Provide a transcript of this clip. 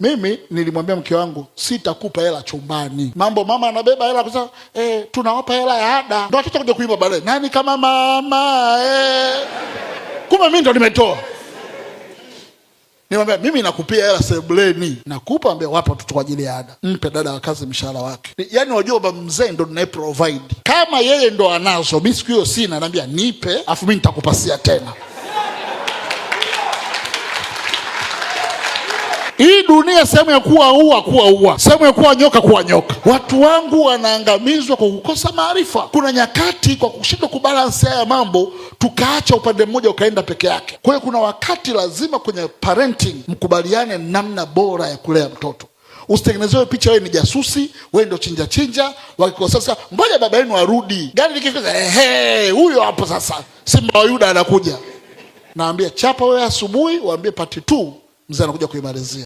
Mimi nilimwambia mke wangu sitakupa hela chumbani. Mambo mama anabeba hela kwa sababu tunawapa hela ya ada. Ndio watoto kuja kuimba baadaye. Nani kama mama Kumbe mimi ndo nimetoa. Nimwambia mimi nakupia hela sebuleni. Nakupa ambia wapo watoto kwa ajili ya ada. Mpe dada wa kazi mshahara wake. Yaani wajua baba mzee ndo ninaye provide. Kama yeye ndo anazo, mimi siku hiyo sina, naambia nipe, afu mimi nitakupasia tena. Hii dunia sehemu ya kuwa ua, sehemu ya kuwa nyoka. Watu wangu wanaangamizwa kwa kukosa maarifa. Kuna nyakati kwa kushindwa kubalance haya mambo, tukaacha upande mmoja ukaenda peke yake. Kwa hiyo kuna wakati lazima kwenye parenting mkubaliane namna bora ya kulea mtoto. Usitengenezewe picha wewe ni jasusi, wewe ndio chinja, wakikosasa ngoja baba yenu arudi. Gari likifika huyo hapo sasa Simba wa Yuda anakuja. Naambia chapa wewe asubuhi, waambie part 2 mzee anakuja kuimalizia.